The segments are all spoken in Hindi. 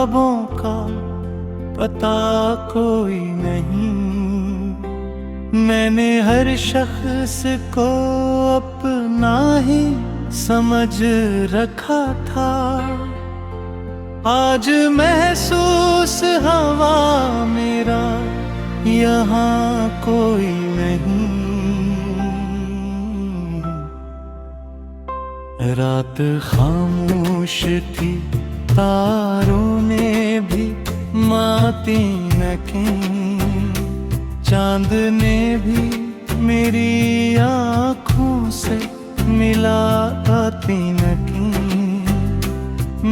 ख्वाबों का पता कोई नहीं। मैंने हर शख्स को अपना ही समझ रखा था। आज महसूस हवा मेरा यहाँ कोई नहीं। रात खामोश थी, तारों ने भी माती न की। चांद ने भी मेरी आँखों से मिलाती न की।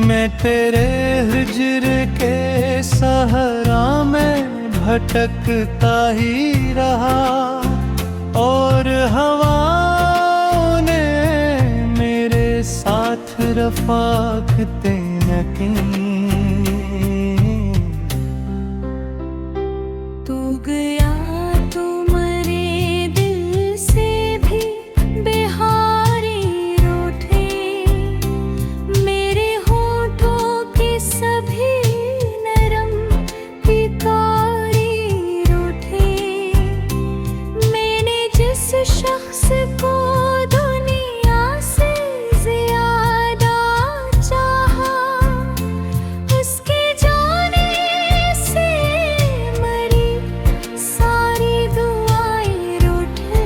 मैं तेरे हिज्र के सहरा में भटकता ही रहा, और हवाओं ने मेरे साथ रफ़ाक़तें न की। तू गया तो मरे दिल से भी बेहारी रूठे। मेरे होठों के सभी नरम पिकारी रूठे। मैंने जिस शख्स को दुनिया से ज्यादा चाहा, उसके जाने से मरी सारी दुआएं रूठे।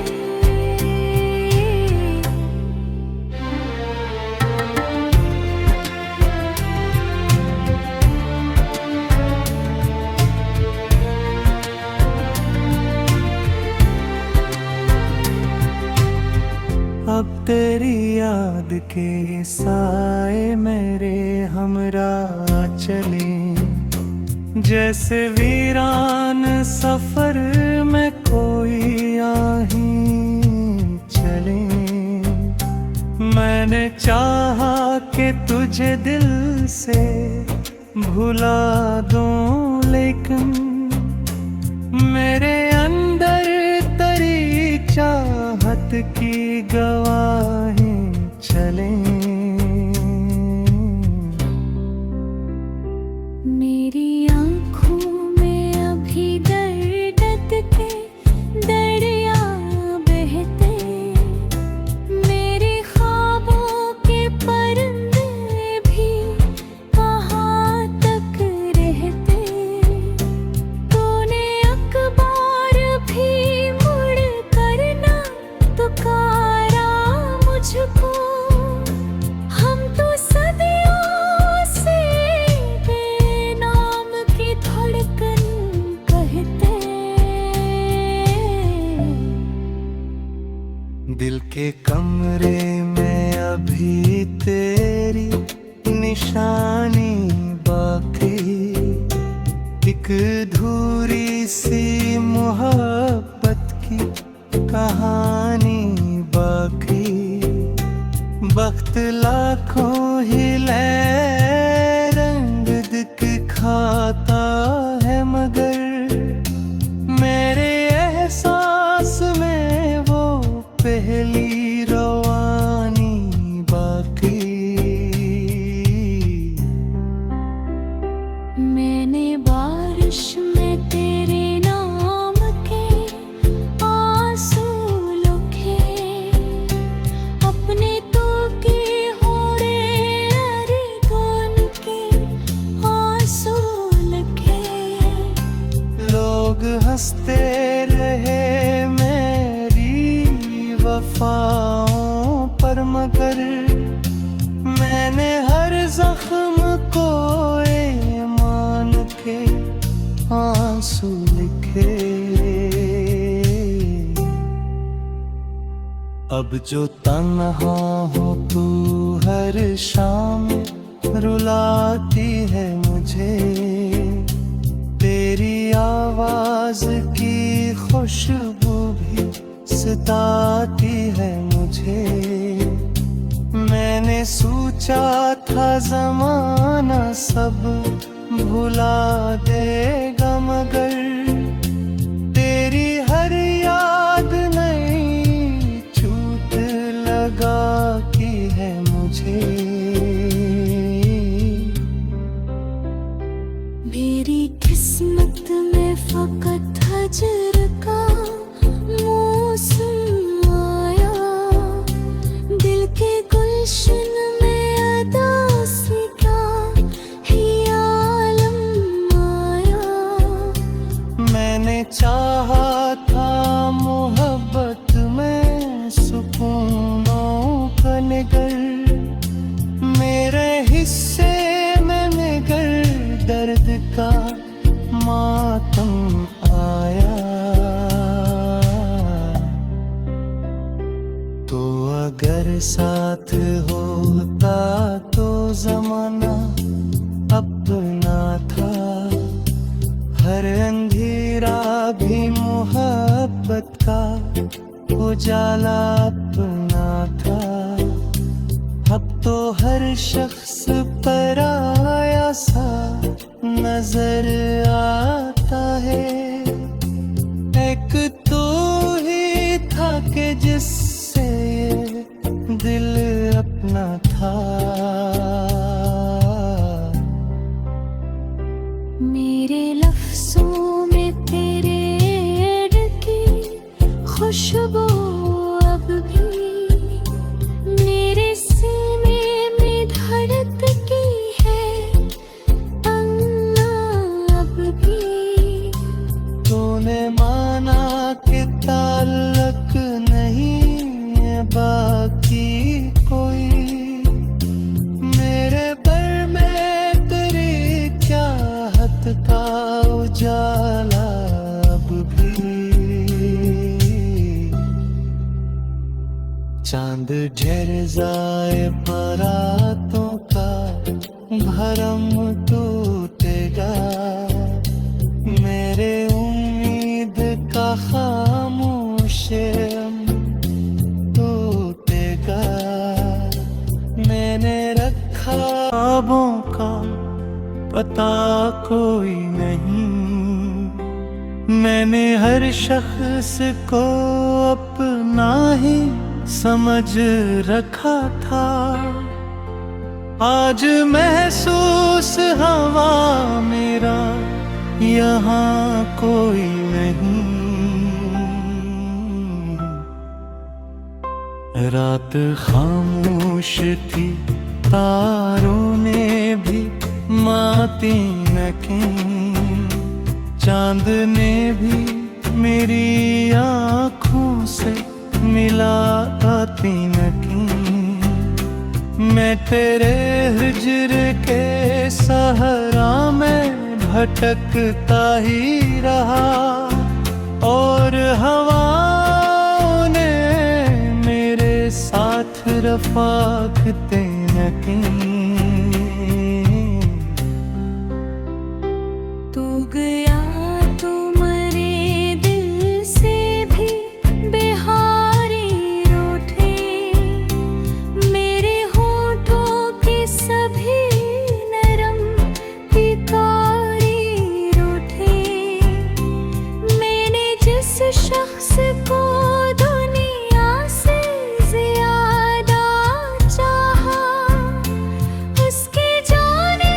अब तेरी याद के साए मेरे हमरा चले। जैसे वीरान सफर में कोई आही चले। मैंने चाहा कि तुझे दिल से भुला दूं, लेकिन मेरे अंदर तेरी चाहत की गवाही चले। मेरी आँखों में अभी दर्द के दरिया बहते। मेरे ख्वाबों के परिंदे भी कहाँ तक रहते। तूने अखबार भी मुड़ कर ना पुकारा मुझको। हम तो सदियों से बेनाम की धड़कन कहते। दिल के कमरे में अभी तेरी निशानी बाकी। एक अधूरी सी मोहब्बत की कहानी बाकी। वक्त लाखों हिले रंग दिखाता है, मगर मेरे एहसास में वो पहली रवानी बाकी। मैंने बारिश में तेरे नाम के आंसू लुखे। अपने तो के होड़े अरगोन के आंसू लखे। लोग हंसते रहे मेरी वफाओं पर, मगर मैंने हर जख्म को मान के आंसू लिखे। अब जो तन्हा हो तू हर शाम रुलाती है मुझे। तेरी आवाज की खुशबू भी सताती है मुझे। मैंने सोचा था जमाना सब भुला देगा, मगर तेरी हर याद नई छूट लगा की है मुझे। मेरी किस्मत में फकत हजर का मौसम आया, दिल के गुलशन में अदासी का ही आलम आया। मैंने चाहा था मोहब्बत में सुकूनों का निगर, मेरे हिस्से में निगर दर्द का मातम आया। तो अगर साथ होता तो जमाना अपना था, हर अंधेरा भी मोहब्बत का उजाला अपना था। अब तो हर शख्स पराया सा नजर आता है, एक तो ही था कि जिससे ये दिल अपना था। मेरे लफ्जों में तेरे इर्द की खुशबू अब भी मेरे सीने में धड़कती है, अन्ना अब भी। तूने माना कि ताल्लुक नहीं है बाकी कोई, मेरे पर में तेरी चाहत का उजाला अब भी। चांद ढेर जाए बारातों का भरम टूटेगा, मेरे उम्मीद का खामोश टूटेगा। मैंने रखा ख्वाबों का पता कोई नहीं, मैंने हर शख्स को अपना ही समझ रखा था। आज महसूस हवा मेरा यहाँ कोई नहीं। रात खामोश थी, तारों ने भी माती न की, चांद ने भी मेरी आँखों से मिलाती न की। मैं तेरे हिज्र के सहारा में भटकता ही रहा, और हवाओं ने मेरे साथ रफ़ाक़तें न की। तू गया तो मरे दिल से भी बिहारी रूठे, मेरे होठों के सभी नरम पिकारी रूठे। मैंने जिस शख्स को दुनिया से ज्यादा चाहा, उसके जाने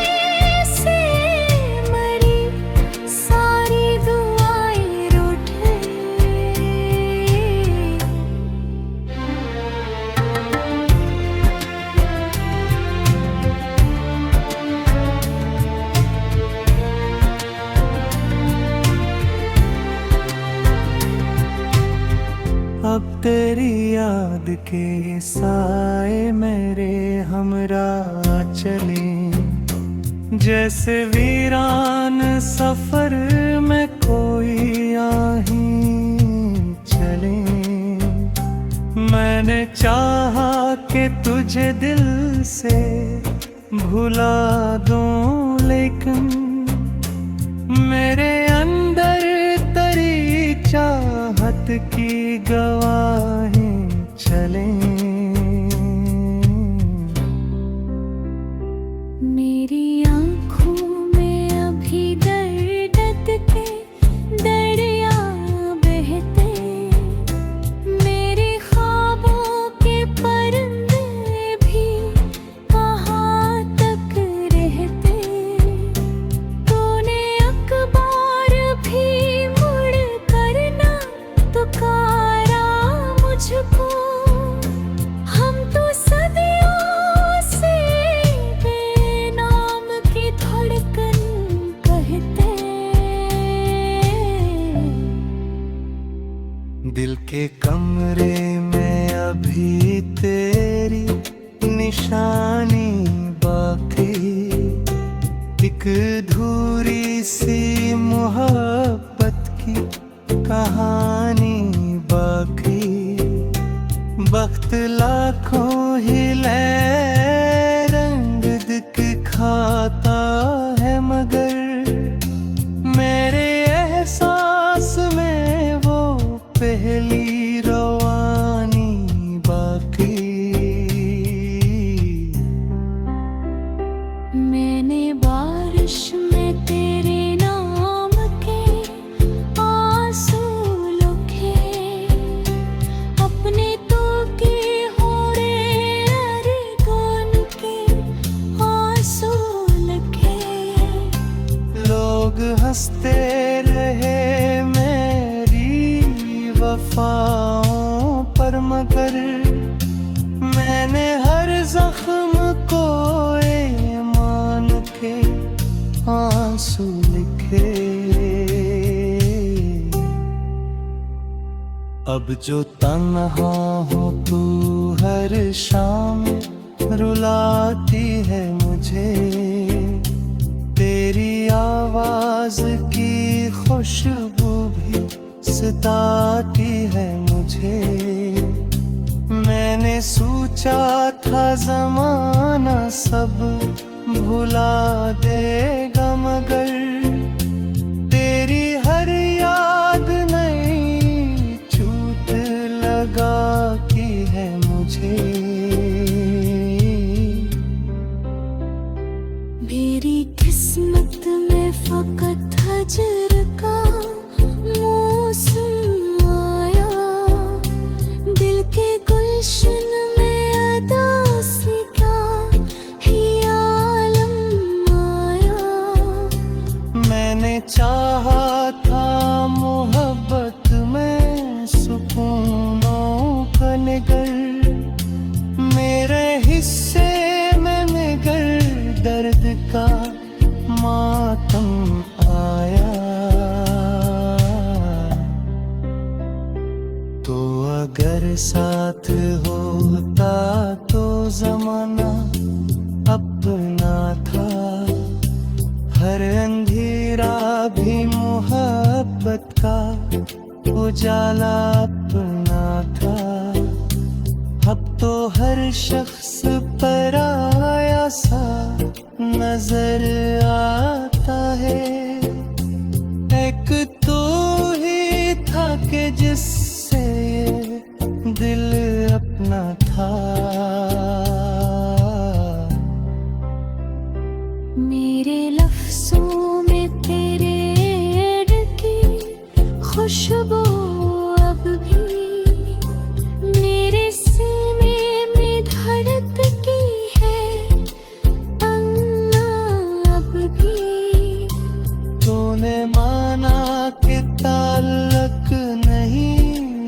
से मरी सारी दुआएं रूठे। अब तेरी याद के साए मेरे हमरा चले, जैसे वीरान सफर में कोई आही चले। मैंने चाहा कि तुझे दिल से भुला दूं, लेकिन मेरे अंदर तेरी चाहत की गवाहें चले। मेरी आँखों में अभी दर्द के दरिया बहते, मेरे ख्वाबों के परिंदे भी कहाँ तक रहते। तू के कमरे में अभी तेरी निशानी बाकी, एक धूरी सी मोहब्बत की कहानी बाकी। वक्त लाखों ही ले रंग दिखाता है, मगर मेरे एहसास में वो पहली रवानी बाकी। मैंने बारिश में तेरे नाम के आंसू लुके, अपने तो के होड़े अरिगोन के आंसू लुके। लोग हंसते रहे मेरी वफाओं पर, मगर मैंने हर जख्म को मान के आंसू लिखे। अब जो तन्हा हो तू हर शाम रुलाती है मुझे, तेरी आवाज की खुशबू भी सताती है मुझे। मैंने सोचा था ज़माना सब भुला देगा, मगर तेरी हर याद नई चोट लगा की है मुझे। मेरी किस्मत में फकत हजर का मौसम आया, दिल के गुलशन में अदासी का ही आलम आया। मैंने चाहा था मोहब्बत में सुकूनों का निगर, मेरे हिस्से में निगर दर्द का मातम आया। तो अगर साथ होता तो जमाना अपना था, हर अंधेरा भी मोहब्बत का उजाला अपना था। अब तो हर शख्स पराया सा नजर आता है, एक तो ही था कि जिससे दिल अपना था। मेरे लफ्जों में तेरे एड की खुशबू अब भी मेरे सीने में धड़कती है, अन्ना अब भी। तूने माना कि ताल्लुक नहीं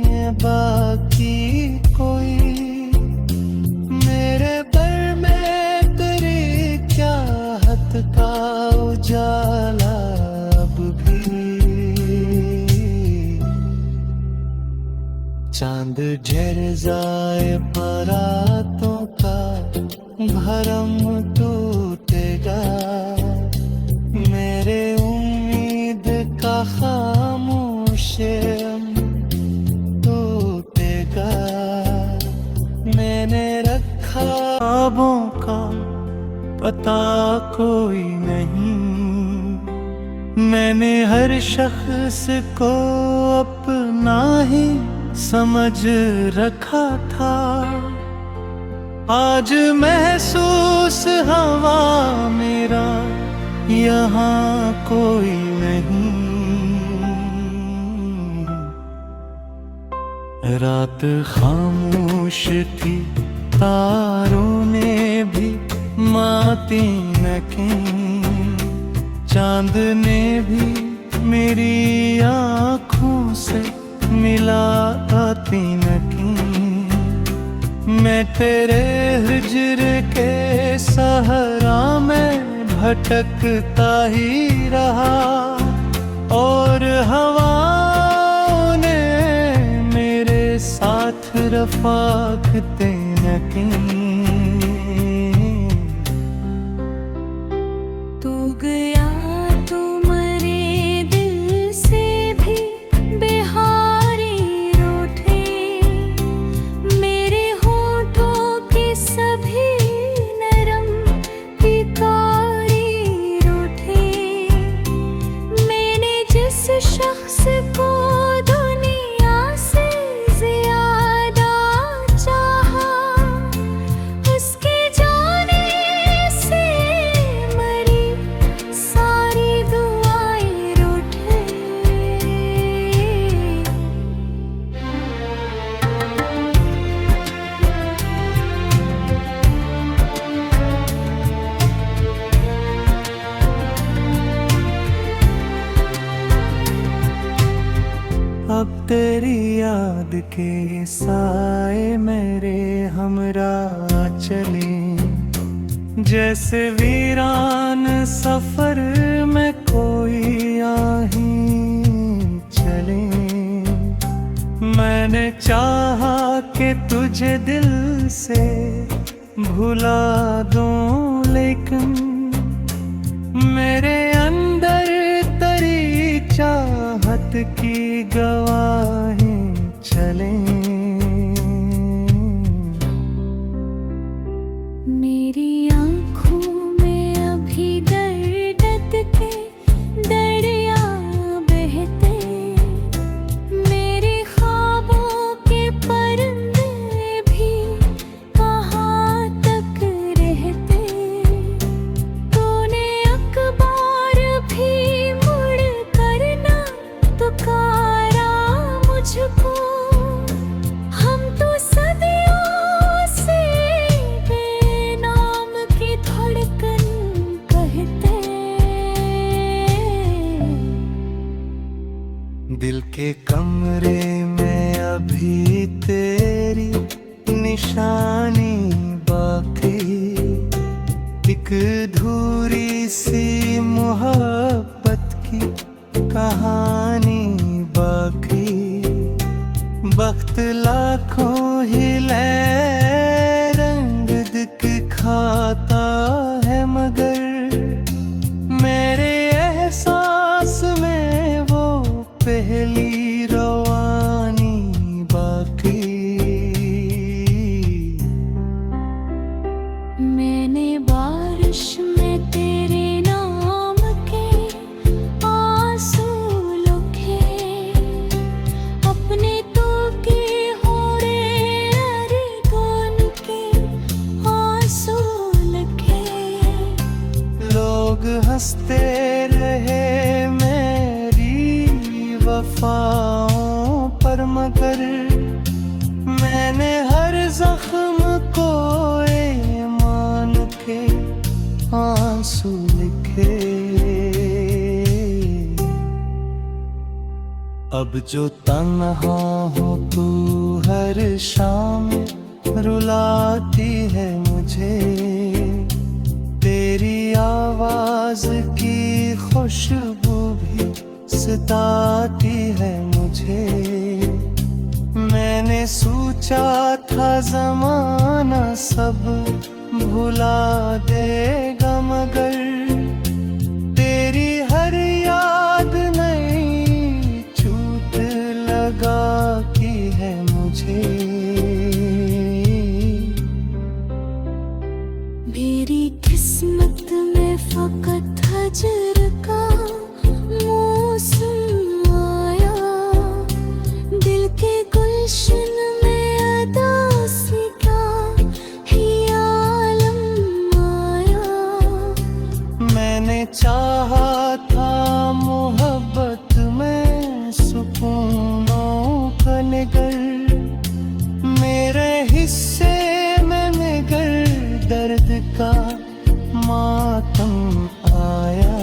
है बाकी कोई, मेरे पर में तेरी चाहत का उजाला अब भी। चांद ढेर जाए परातों का भरम टूटेगा, मेरे उम्मीद का खामोश टूटेगा। मैंने रखा ख्वाबों का पता कोई नहीं, मैंने हर शख्स को अपना ही समझ रखा था। आज महसूस हवा मेरा यहाँ कोई नहीं। रात खामोश थी, तारों ने भी माती न की, चांद ने भी मेरी आँखों से मिलाती न की। मैं तेरे हिज्र के सहरा में भटकता ही रहा, और हवाओं ने मेरे रफाकते नकीं। तू गया तो मरे दिल से भी बिहारी रूठे, मेरे होठों के सभी नरम पिकारी रूठे। मैंने जिस शख्स को दुनिया से ज्यादा चाहा, उसके जाने से मरी सारी दुआएं रूठे। अब तेरी याद के साए मेरे हमरा चले, जैसे वीरान सफर में कोई आही चले। मैंने चाहा कि तुझे दिल से भुला दूं, लेकिन मेरे अंदर तेरी चाहत की गवाहें चलें। मेरी आँखों में अभी दर्द के दरिया बहते, मेरे ख्वाबों के परिंदे भी कहाँ तक रहते। तूने अखबार भी मुड़ करना पुकारा मुझको, हम तो सदियों से बेनाम की धड़कन कहते। दिल के कमरे में अभी तेरी निशानी बाकी, एक धूरी सी मोहब्बत की कहानी बाकी। वक्त लाखों हिले रंग दिखाता है, मगर मेरे एहसास में वो पहली रवानी बाकी। मैंने बारिश में तेरे नाम के आंसू लुखे, अपने तो के होरे अरिगोन के आंसू लखे। लोग हंसते रहे मेरी वफाओं पर, मगर मैंने हर जख्म को ईमान के आंसू लिखे। अब जो तन्हा हो तू हर शाम रुलाती है मुझे, तेरी आवाज की खुशबू भी सताती है मुझे। मैंने सोचा था जमाना सब भुला देगा, मगर तेरी हर याद नई चोट लगा की है मुझे। मेरी किस्मत में फकत हजर का मौसम आया, दिल के गुलशन में अदासी का ही आलम आया। मैंने चाहा था मोहब्बत में सुकूनों का निगर, मेरे हिस्से में निगर दर्द का मातम आया।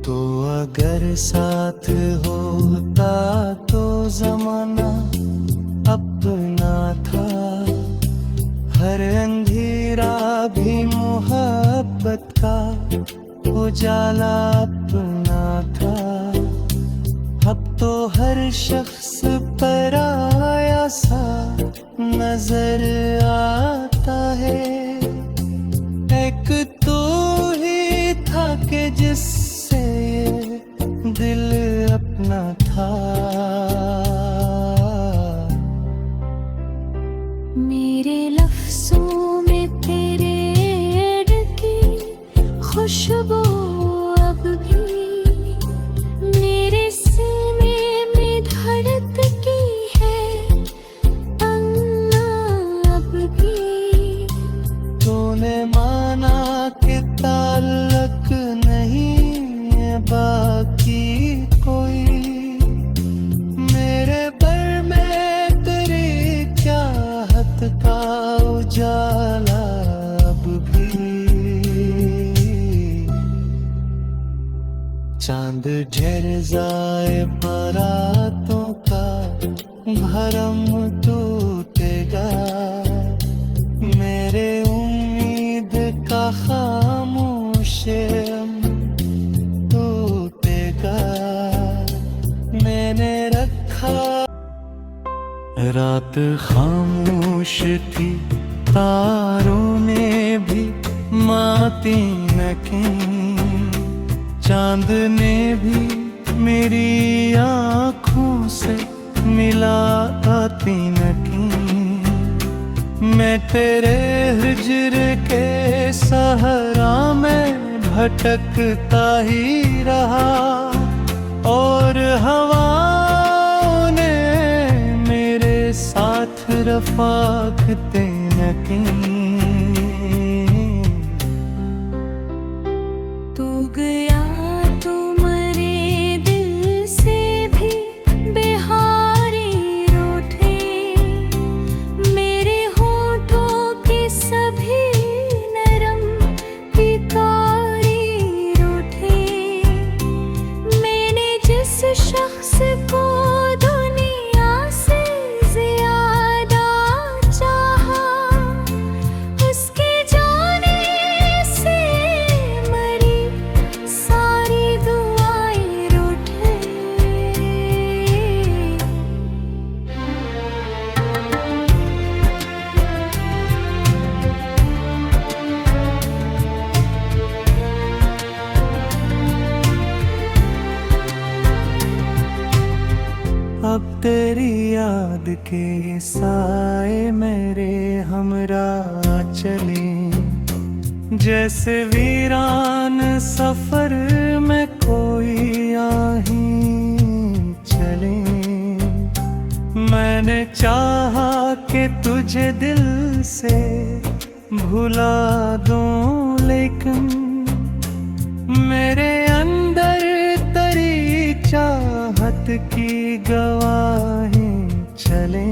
तो अगर साथ होता तो जमाना अपना था, हर अंधेरा भी मोहब्बत का उजाला अपना था। अब तो हर शख्स पराया सा नजर आता है। एक तो ही था कि जिससे ये दिल अपना था। मेरे लफ्जों में तेरे ऐड की खुशबू अब भी मेरे सीने में धड़कती है, अन्ना अब भी। तूने माना कि ताल्लुक नहीं है बाकी कोई, मेरे पर में तेरी चाहत का उजाला अब भी। चांद ढेर जाए बारातों का भरम टूटेगा, मेरे उम्मीद का खामोश टूटेगा। मैंने रखा रात खामोश थी, तारों ने भी माती न की, चांद ने भी मेरी आँखों से मिलाती न की। मैं तेरे हिज्र के सहरा में भटकता ही रहा, और हवाओं ने मेरे साथ रफ़ाक़तें न की। तू गया तो मरे दिल से भी बेहारी रूठे, मेरे होठों के सभी नरम पिकारी रूठे। मैंने जिस शख्स को दुनिया से ज्यादा चाहा, उसके जाने से मरी सारी दुआएं रूठे। अब तेरी याद के साए मेरे हमरा चले, जैसे वीरान सफर में कोई आही चले। मैंने चाहा कि तुझे दिल से भुला दूं, लेकिन मेरे अंदर तेरी चाहत की गवाही चले।